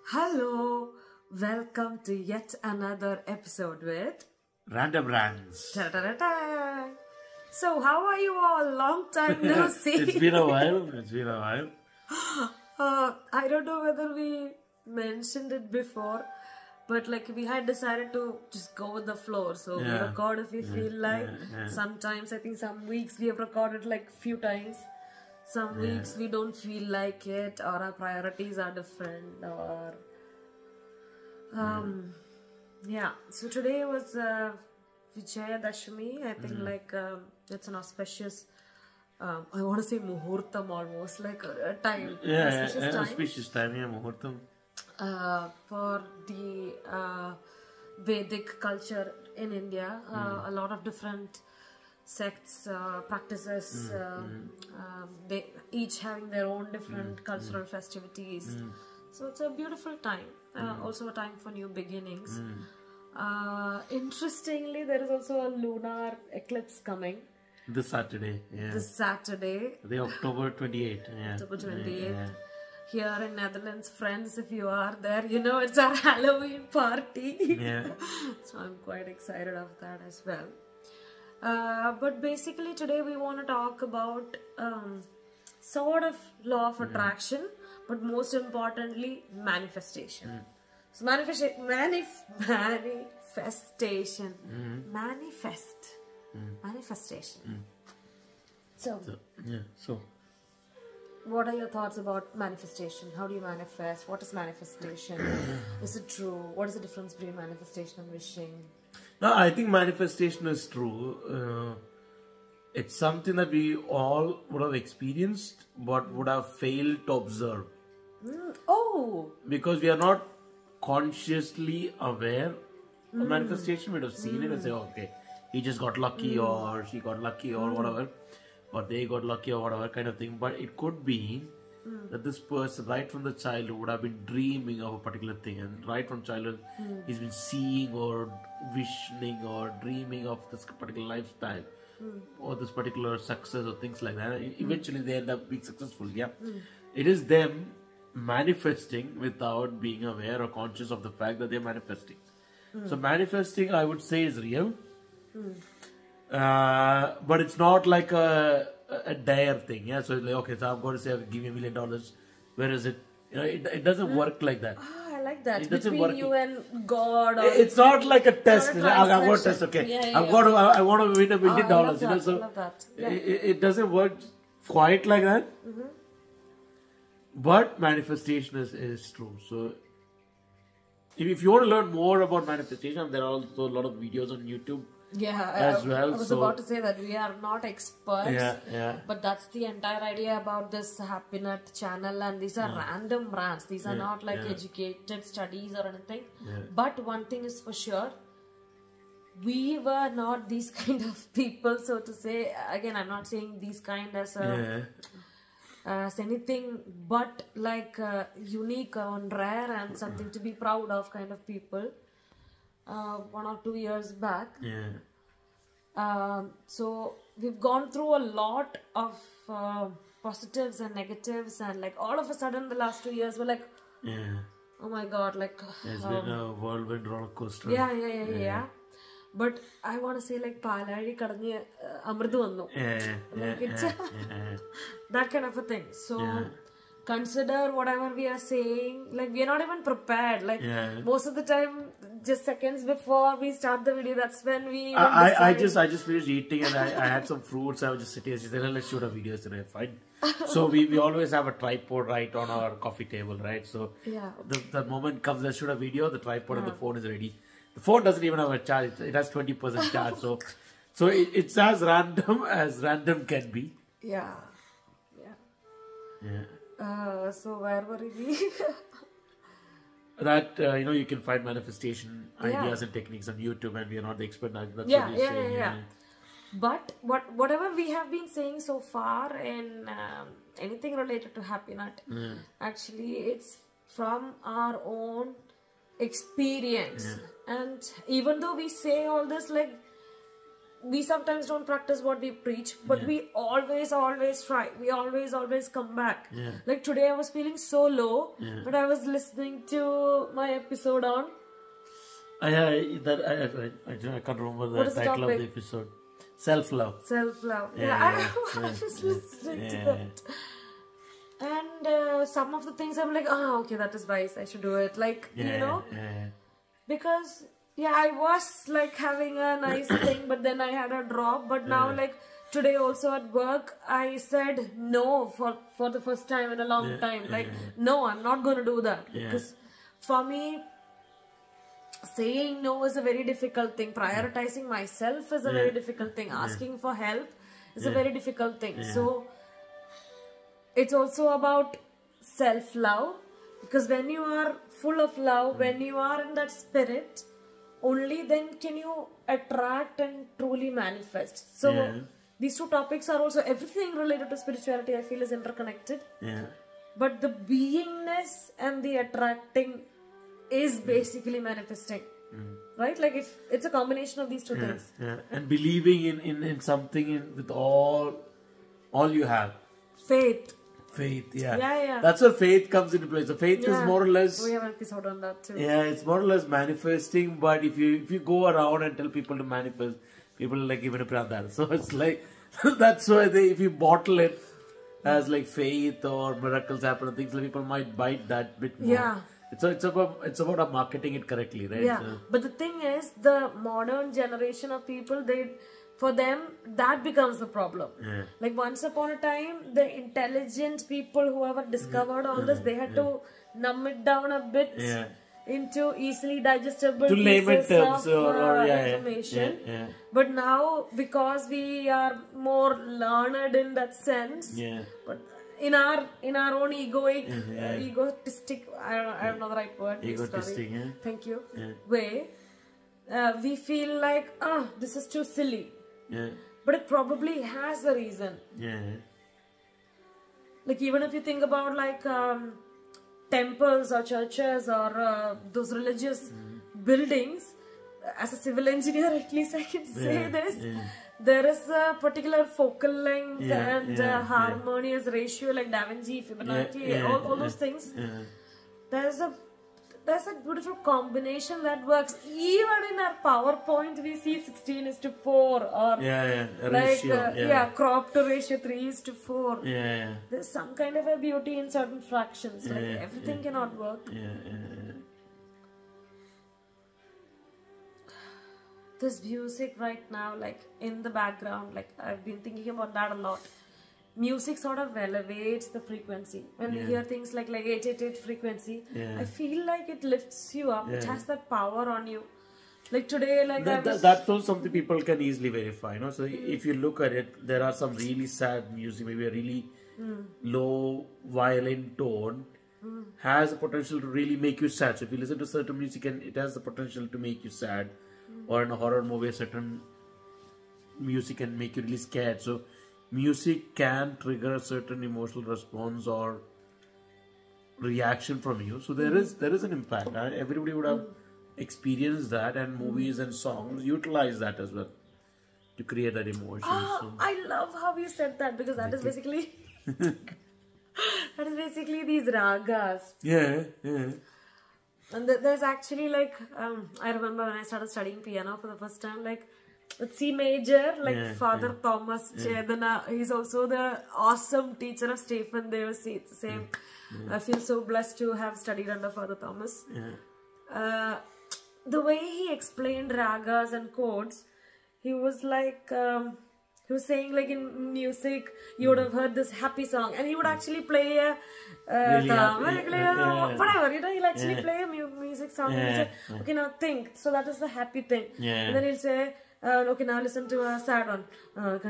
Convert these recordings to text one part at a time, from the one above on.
Hello, welcome to yet another episode with Random Rants. Ta-da-da-da. So, how are you all? Long time no see. It's been a while. It's been a while. I don't know whether we mentioned it before, but like we had decided to just go with the flow. So we record if we feel like. Sometimes I think some weeks we have recorded like few times. Some weeks we don't feel like it, or our priorities are different, or So today was Vijaya Dashami. I think like it's an auspicious. I want to say muhurtam, almost like a time. Auspicious time. Muhurtam. For the Vedic culture in India, a lot of different sects, practices, they each having their own different cultural festivities. So it's a beautiful time, also a time for new beginnings. Interestingly, there is also a lunar eclipse coming. This Saturday, This Saturday. The October 28th. October 28th. Here in Netherlands, friends, if you are there, you know it's our Halloween party. So I'm quite excited of that as well. But basically today we want to talk about sort of law of attraction, but most importantly manifestation. So manifestation. So what are your thoughts about manifestation? How do you manifest? What is manifestation? Is it true? What is the difference between manifestation and wishing? No, I think manifestation is true. It's something that we all would have experienced, but would have failed to observe. Because we are not consciously aware of manifestation. We would have seen it and say, okay, he just got lucky, or she got lucky, or whatever, or they got lucky, or whatever kind of thing. But it could be that this person, right from the childhood, would have been dreaming of a particular thing, and right from childhood, he's been seeing or wishing or dreaming of this particular lifestyle or this particular success or things like that. Eventually, they end up being successful. It is them manifesting without being aware or conscious of the fact that they're manifesting. So manifesting, I would say, is real, but it's not like a dire thing. So it's like, okay, so I'm going to say, give me $1 million. Where is it? You know, it doesn't work like that. I like that. It doesn't work. You and God. Or it's not like a test. I'm going to test. Okay, I want to win $1 million. I love that. It doesn't work quite like that. But manifestation is true. So if you want to learn more about manifestation, there are also a lot of videos on YouTube. As well. I was about to say that we are not experts, but that's the entire idea about this Happy Nut channel, and these are random rants. These are not like educated studies or anything. But one thing is for sure, we were not these kind of people, so to say. Again, I'm not saying these kind as anything but like unique and rare and something to be proud of kind of people. 1 or 2 years back. So we've gone through a lot of positives and negatives, and like all of a sudden the last 2 years were like, oh my god, like it's been a whirlwind roller coaster. But I want to say like Paladi Kadani Amrdu Vannu. It's that kind of a thing. So consider whatever we are saying, like we are not even prepared. Like most of the time, just seconds before we start the video, that's when we I just finished eating, and I had some fruits. I was just sitting and she said, let's shoot a video today. Fine. So we always have a tripod right on our coffee table, right? So the moment comes, let's shoot a video, the tripod and the phone is ready. The phone doesn't even have a charge. It has 20% charge. So it's as random can be. So where were we? That you can find manifestation ideas and techniques on YouTube, and we are not the expert. That's what you're saying. But whatever we have been saying so far in anything related to Happy Nut, actually it's from our own experience. And even though we say all this, like we sometimes don't practice what we preach, but we always try. We always come back. Like today I was feeling so low, but I was listening to my episode on I can't remember the title of the episode. Self-love. Self-love. I was listening to that. And some of the things I'm like, oh, okay, that is wise. I should do it. Like, you know, because I was like having a nice thing, but then I had a drop. But now, like today also at work, I said no for the first time in a long time. Like, no, I'm not going to do that. Because for me, saying no is a very difficult thing. Prioritizing myself is a very difficult thing. Asking for help is a very difficult thing. So it's also about self-love, because when you are full of love, when you are in that spirit, only then can you attract and truly manifest. So these two topics are also, everything related to spirituality I feel is interconnected. But the beingness and the attracting is basically manifesting, right? Like if it's a combination of these two things. And believing in something with all you have. Faith, that's where faith comes into play. So faith is more or less, we have an episode on that too. It's more or less manifesting. But if you go around and tell people to manifest, people are like, even that. So it's like that's why if you bottle it as like faith or miracles happen and things, like people might bite that bit more. It's about marketing it correctly, right? So, but the thing is, the modern generation of people, for them that becomes the problem. Like once upon a time, the intelligent people who have discovered all this, they had to numb it down a bit into easily digestible pieces of information. But now, because we are more learned in that sense, but in our own egotistic, I don't know the right word. Egotistic, Thank you. Way, we feel like, this is too silly. But it probably has a reason. Like even if you think about like temples or churches or those religious buildings, as a civil engineer, at least I can say this. There is a particular focal length and harmonious ratio, like Da Vinci, Fibonacci, all those things. There's a beautiful combination that works. Even in our PowerPoint, we see 16:4 or like crop to ratio 3:4. There's some kind of a beauty in certain fractions. Like everything cannot work. This music right now, like in the background, like I've been thinking about that a lot. Music sort of elevates the frequency. When we hear things like 888 frequency, I feel like it lifts you up. It has that power on you. Like today, like that's also something people can easily verify. You know, so if you look at it, there are some really sad music, maybe a really low violin tone, has the potential to really make you sad. So if you listen to certain music, and it has the potential to make you sad. Or in a horror movie, certain music can make you really scared. So music can trigger a certain emotional response or reaction from you. So there is an impact. Everybody would have experienced that, and movies and songs utilize that as well to create that emotion. So, I love how you said that, because that is basically these ragas. And there's actually like, I remember when I started studying piano for the first time, like with C major, like Father Thomas Chedana, he's also the awesome teacher of Stephen Devasi. It's the same. I feel so blessed to have studied under Father Thomas. The way he explained ragas and chords, he was like, he was saying like in music, you would have heard this happy song, and he would actually play a whatever, you know, he'll actually play a music song and he'll say, okay, now think. So that is the happy thing. And then he'll say, okay, now listen to a sad one. I'm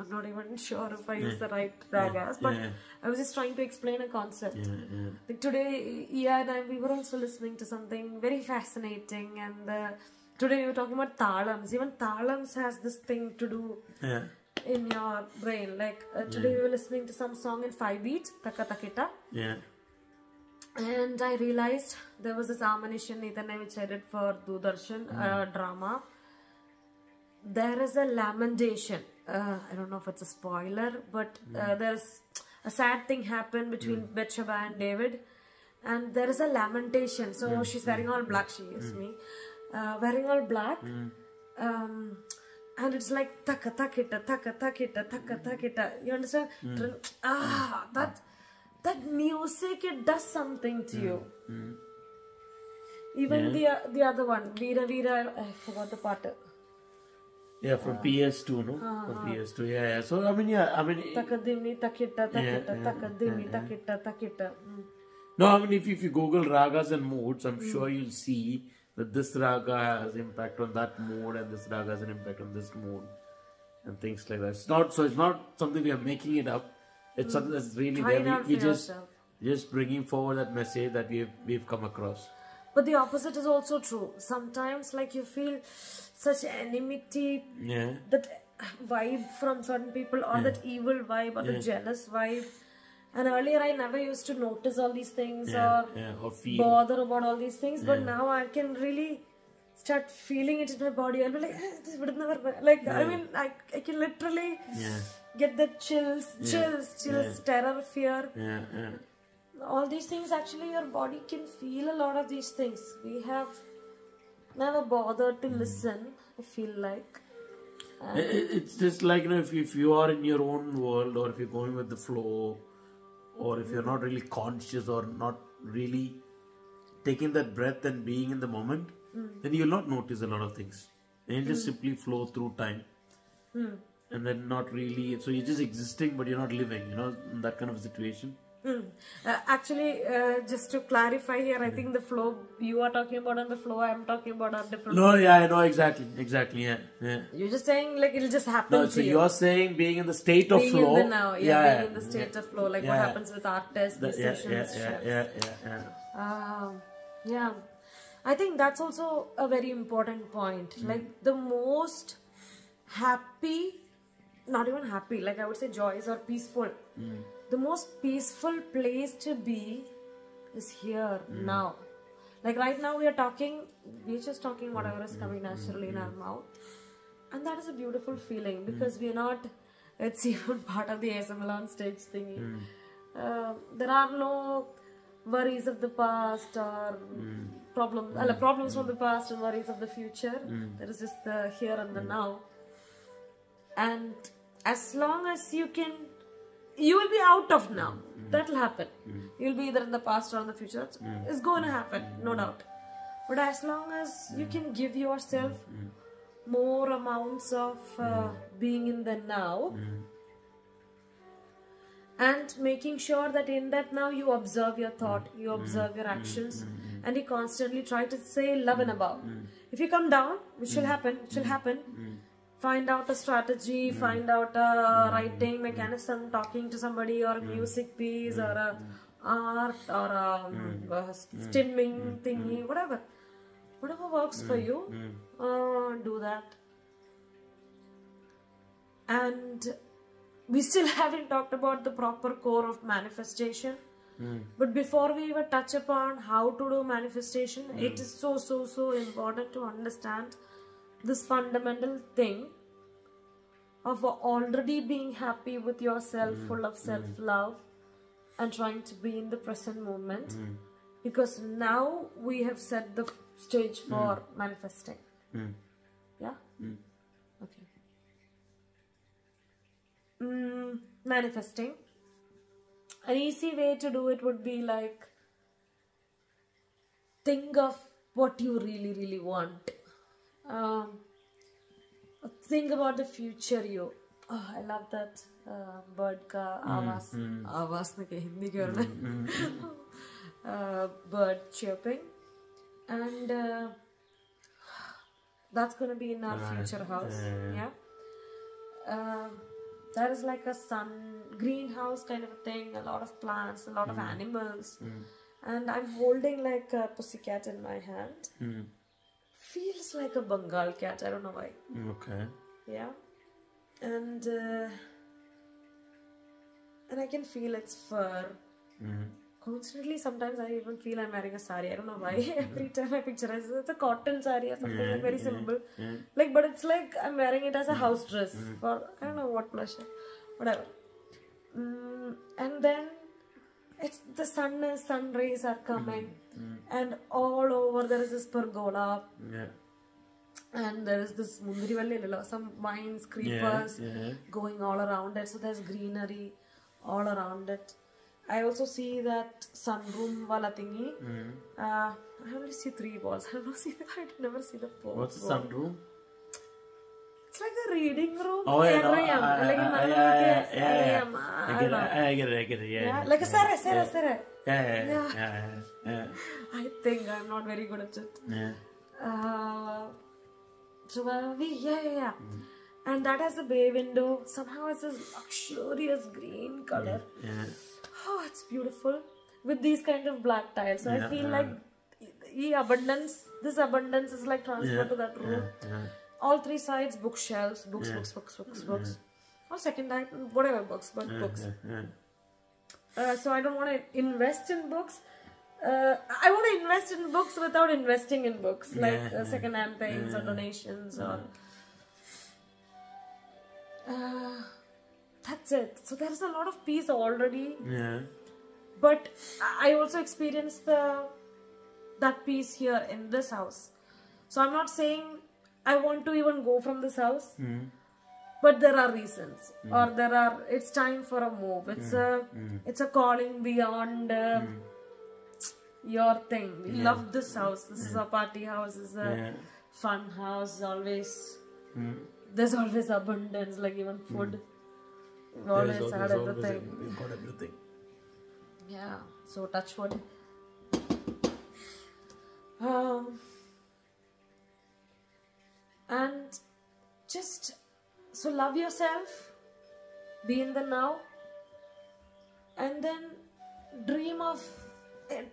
not even sure if I use the right ragas, but I was just trying to explain a concept. Like today, and we were also listening to something very fascinating, and today we were talking about talams. Even talams has this thing to do in your brain. Like today we were listening to some song in 5 beats, Taka Takita. And I realized there was this Amanition Nidane which I did for Doordarshan, drama. there is a lamentation. I don't know if it's a spoiler, but there's a sad thing happened between Bathsheba and David, and there is a lamentation. So she's wearing all black. She is me, wearing all black, and it's like taka takita, taka takita, taka takita. You understand? That music, it does something to you. Even the other one, Veera Veera, I forgot the part. Yeah, from PS2, no? From PS2, yeah. So, I mean, Takadimi, takita, takita, takadimi, takita, takita. No, I mean, if you Google ragas and moods, I'm sure you'll see that this raga has impact on that mood and this raga has an impact on this mood and things like that. It's not something we are making it up. It's something that's really there. We just bringing forward that message that we've come across. But the opposite is also true. Sometimes, like, you feel such enmity, that vibe from certain people, or that evil vibe, or the jealous vibe. And earlier, I never used to notice all these things or feel. bother about all these things. But now I can really start feeling it in my body. I'll be like, this would never. Like, I mean, I can literally get the chills, terror, fear. All these things, actually, your body can feel a lot of these things. We have never bothered to listen, I feel like. It's just like, you know, if you are in your own world, or if you're going with the flow, or if you're not really conscious or not really taking that breath and being in the moment, then you'll not notice a lot of things. And you'll just simply flow through time. And then not really, so you're just existing, but you're not living, you know, in that kind of situation. Actually, just to clarify here, I think the flow you are talking about and the flow I am talking about are different. No, yeah, I know, exactly, yeah. You're just saying, like, it'll just happen to you. So you're saying being in the state of flow. Being in the now, being in the state of flow, like what happens with artists, musicians, yeah. I think that's also a very important point. Like, the most happy, not even happy, like I would say joyous or peaceful. The most peaceful place to be is here, now. Like right now we're just talking whatever is coming naturally in our mouth. And that is a beautiful feeling, because we're not, it's even part of the ASML on stage thingy. There are no worries of the past or problems from the past and worries of the future. There is just the here and the now. And as long as you will be out of now. That'll happen. You'll be either in the past or in the future. It's going to happen, no doubt. But as long as you can give yourself more amounts of being in the now, and making sure that in that now you observe your thought, you observe your actions, and you constantly try to say love and above. If you come down, which will happen, find out a strategy, find out a writing mechanism, talking to somebody, or a music piece, or a art, or a stimming thingy, whatever works for you, do that. And we still haven't talked about the proper core of manifestation. But before we even touch upon how to do manifestation, it is so important to understand this fundamental thing of already being happy with yourself, full of self-love, and trying to be in the present moment. Because now we have set the stage for manifesting. Yeah? Okay. Manifesting. An easy way to do it would be like, think of what you really want. Think about the future you. Oh, I love that bird ka awaaz. Awaaz na Hindi bird chirping. And that's going to be in our future house. Yeah. That is like a greenhouse kind of a thing. A lot of plants, a lot of animals. And I'm holding like a pussycat in my hand. Feels like a Bengal cat. I don't know why. Okay. Yeah. And I can feel its fur constantly, sometimes I even feel I'm wearing a sari. I don't know why. Every time I picture it, it's a cotton sari or something like very simple. Like, but it's like I'm wearing it as a house dress for I don't know what pleasure, whatever. And then it's the sun rays are coming, and all over there is this pergola. Yeah. And there is this mundirivalli, some vines, creepers going all around it. So there's greenery all around it. I also see that sunroom wala thingy. I only see 3 walls. I never see the 4th. What's the wall. sunroom? It's like a reading room. Oh yeah, no, I get it. Yeah. Like a sere. Yeah. I think I'm not very good at it. Yeah. So where are we? Yeah. And that has a bay window. Somehow it's this luxurious green color. Yeah. Oh, it's beautiful with these kind of black tiles. So I feel like this abundance is like transferred to that room. All 3 sides bookshelves, books. Or second hand, whatever books, but books. So I don't want to invest in books. I want to invest in books without investing in books, like second hand things or donations or. That's it. So there's a lot of peace already. Yeah. But I also experienced that peace here in this house. So I'm not saying I want to even go from this house. But there are reasons, or it's time for a move. It's a calling beyond your thing. We love this house. This is a party house. This is a fun house. Always, there's always abundance, like even food. We've always had everything. We've got everything. Yeah. So touch wood. And just so love yourself, be in the now, and then dream of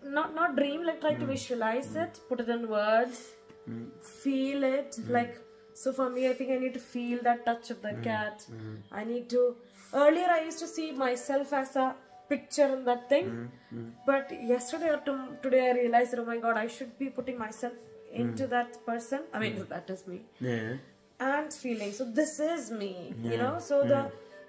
not dream, like try to visualize it, put it in words, feel it. Like, so for me, I think I need to feel that touch of the cat. I need to. Earlier I used to see myself as a picture in that thing, but yesterday or today I realized that, oh my god, I should be putting myself into that person. I mean, that is me. Yeah. And feeling. So this is me, you know. So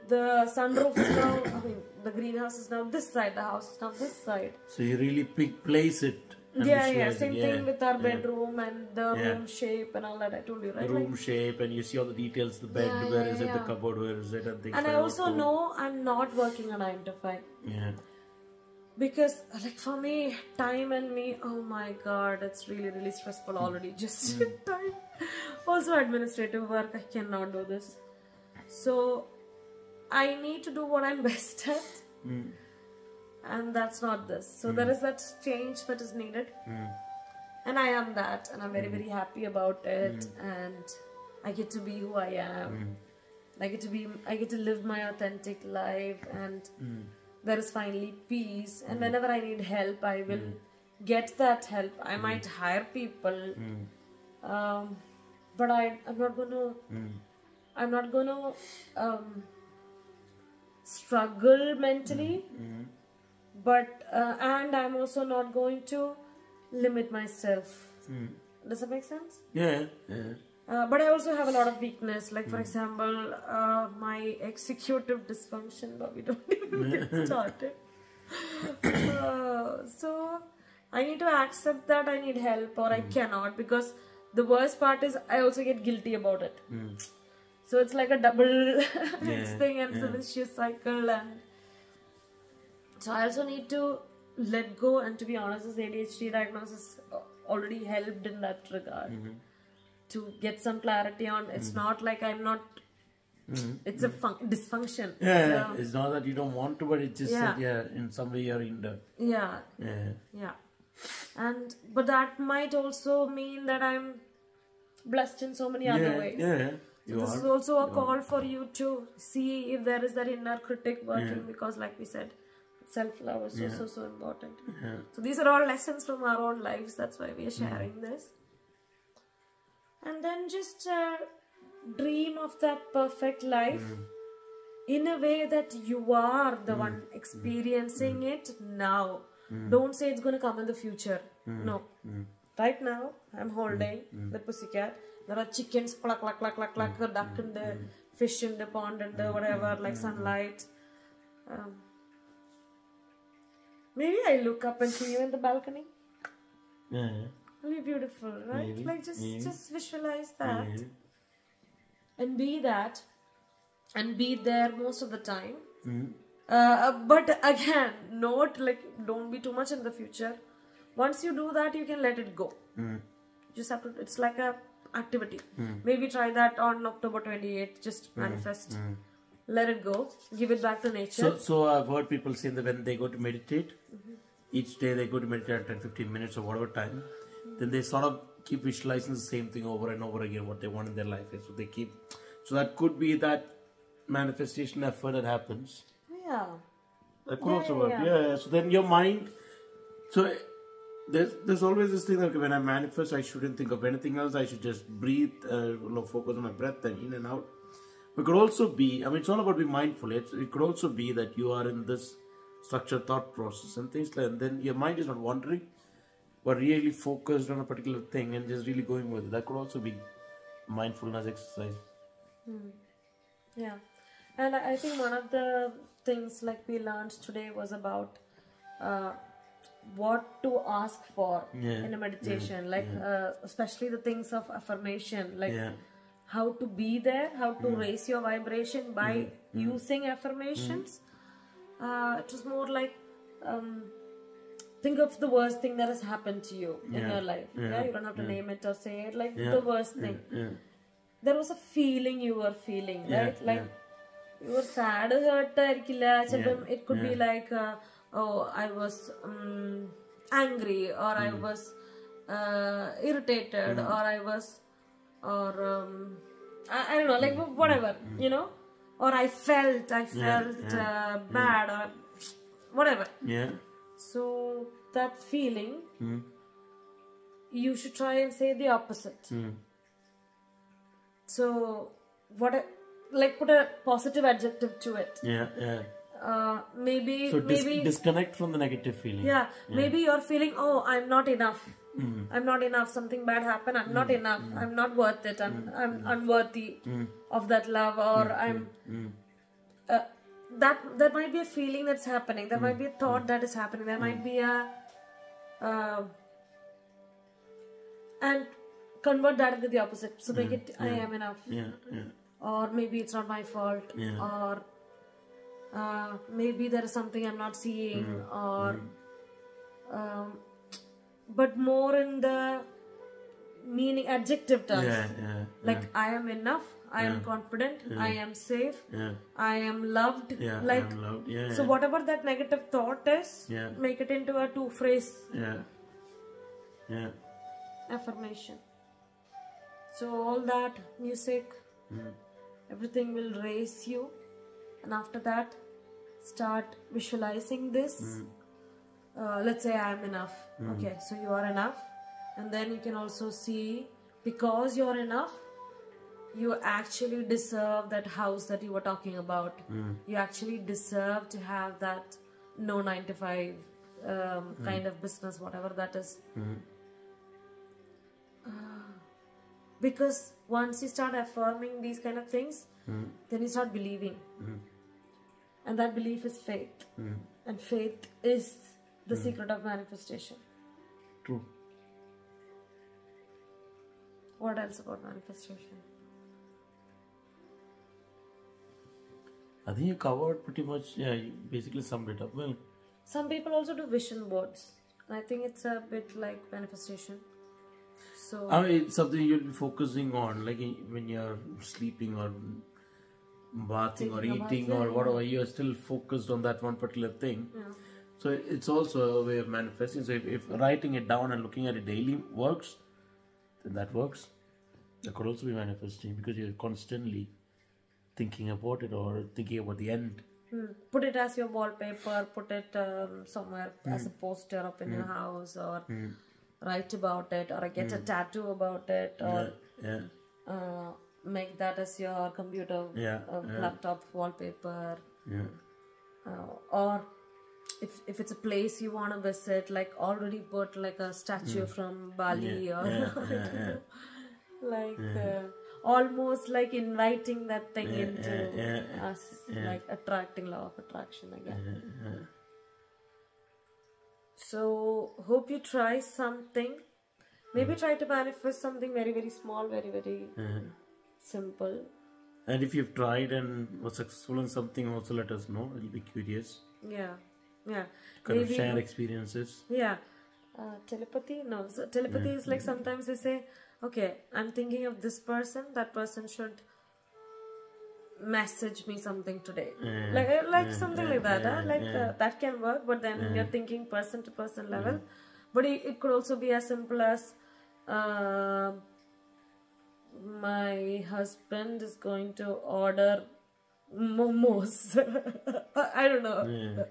the sunroof is now, I mean, the greenhouse is now this side, the house is now this side. So you really place it. Same thing with our bedroom and the room shape and all that I told you, right? The room shape, and you see all the details, the bed, where is it, the cupboard, where is it, and things. And I also know I'm not working a 9 to 5. Yeah. Because like for me, time and me, oh my god, it's really, really stressful already. Just time. Also administrative work, I cannot do this. So I need to do what I'm best at. And that's not this. So there is that change that is needed. And I am that. And I'm very, very happy about it. And I get to be who I am. I get to live my authentic life. And there is finally peace. And whenever I need help, I will get that help. I might hire people. But I'm not gonna struggle mentally. But and I'm also not going to limit myself. Does that make sense? Yeah. But I also have a lot of weakness. Like for example, my executive dysfunction. But we don't even get started. So I need to accept that I need help, or I cannot, because the worst part is I also get guilty about it. So it's like a double thing, and it's a vicious cycle. And so I also need to let go. And to be honest, this ADHD diagnosis already helped in that regard. To get some clarity on, it's not like I'm not, it's a dysfunction. Yeah, it's not that you don't want to, but it's just that, in some way you're in the... Yeah. And, but that might also mean that I'm blessed in so many other ways. So this is also a call for you to see if there is that inner critic working, because like we said, self-love is so important. So these are all lessons from our own lives. That's why we are sharing this. And then just dream of that perfect life in a way that you are the one experiencing it now. Don't say it's going to come in the future. No. Right now, I'm holding the pussycat. There are chickens, cluck, cluck, cluck, cluck, cluck, a duck in the fish in the pond and the whatever, like sunlight. Maybe I look up and see you in the balcony. Yeah. Really beautiful, right? Maybe, like just visualize that. Maybe. And be that. And be there most of the time. But again, don't be too much in the future. Once you do that, you can let it go. Just have to, it's like a activity. Maybe try that on October 28th. Just manifest. Let it go. Give it back to nature. So I've heard people say that when they go to meditate, each day they go to meditate 10-15 minutes or whatever time, then they sort of keep visualizing the same thing over and over again, what they want in their life. So they keep, so that could be that manifestation effort that happens. Yeah. That could also work. Yeah. So then your mind, so there's always this thing that when I manifest, I shouldn't think of anything else. I should just breathe, focus on my breath and in and out. It could also be, I mean, it's all about being mindful. It could also be that you are in this structured thought process and things like that. And then your mind is not wandering, but really focused on a particular thing and just really going with it. That could also be mindfulness exercise. Yeah. And I think one of the things like we learned today was about what to ask for in a meditation. Especially the things of affirmation. How to be there, how to raise your vibration by using affirmations. It was more like think of the worst thing that has happened to you in your life. You don't have to name it or say it, like the worst thing. There was a feeling you were feeling, right? You were sad, hurt, it could be like I was angry, or I was irritated, or I was I don't know, like whatever, you know, or I felt bad, or whatever. So that feeling, you should try and say the opposite. So put a positive adjective to it. Maybe disconnect from the negative feeling. Maybe you're feeling, oh, I'm not enough. I'm not enough. Something bad happened. I'm not enough. I'm not worth it. I'm unworthy of that love, or I'm. That might be a feeling that's happening. There might be a thought that is happening. There might be a and convert that into the opposite. So make it I am enough. Or maybe it's not my fault. Or maybe there is something I'm not seeing. Or but more in the meaning adjective terms. I am enough. I am confident. I am safe. I am loved. I am loved. So whatever that negative thought is, make it into a two-phrase affirmation. So all that music, everything will raise you, and after that, start visualizing this. Let's say I am enough. Okay, so you are enough, and then you can also see, because you're enough, you actually deserve that house that you were talking about. You actually deserve to have that no 9 to 5 kind of business, whatever that is. Because once you start affirming these kind of things, then you start believing. And that belief is faith. And faith is the secret of manifestation. True. What else about manifestation? I think you covered pretty much, you basically summed it up well. Some people also do vision boards. I think it's a bit like manifestation. So it's something you'll be focusing on, like when you're sleeping or bathing or eating or whatever, you're still focused on that one particular thing. So it's also a way of manifesting. So if writing it down and looking at it daily works, then that works. That could also be manifesting, because you're constantly thinking about it or thinking about the end. Put it as your wallpaper, put it somewhere as a poster up in your house, or write about it, or get a tattoo about it, or make that as your computer laptop wallpaper. Or if it's a place you want to visit, like already put like a statue from Bali or like almost like inviting that thing into us, like attracting law of attraction again. So hope you try something. Maybe try to manifest something very, very small, very, very simple. And if you've tried and was successful in something, also let us know. We'll be curious. Yeah, yeah. Kind Maybe of share experiences. Yeah. Telepathy? No. So telepathy is like sometimes they say, okay, I'm thinking of this person. That person should message me something today. Like something like that. That can work, but then you're thinking person to person level. But it could also be as simple as my husband is going to order momos. I don't know.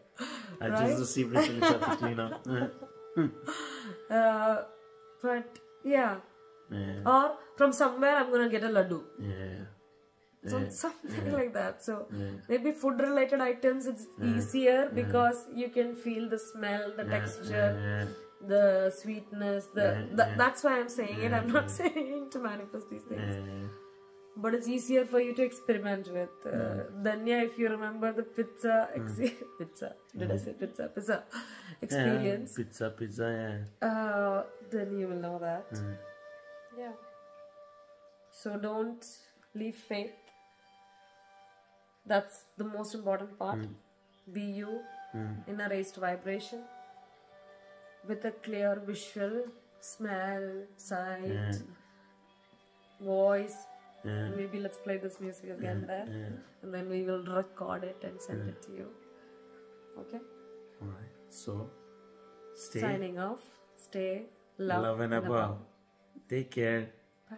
I just received a telepathic cleaner. But yeah. Or from somewhere I'm gonna get a laddu. So something like that. So maybe food related items it's easier because you can feel the smell, the texture, the sweetness, that's why I'm saying it. I'm not saying to manifest these things. But it's easier for you to experiment with. Danya, if you remember the pizza did I say pizza? Pizza experience. Pizza, then you will know that. Yeah. So don't leave faith. That's the most important part. Be you in a raised vibration with a clear visual, smell, sight, voice. Maybe let's play this music again there, and then we will record it and send it to you. Okay? Alright. So, stay. Signing off. Stay Love and above. Take care. Bye.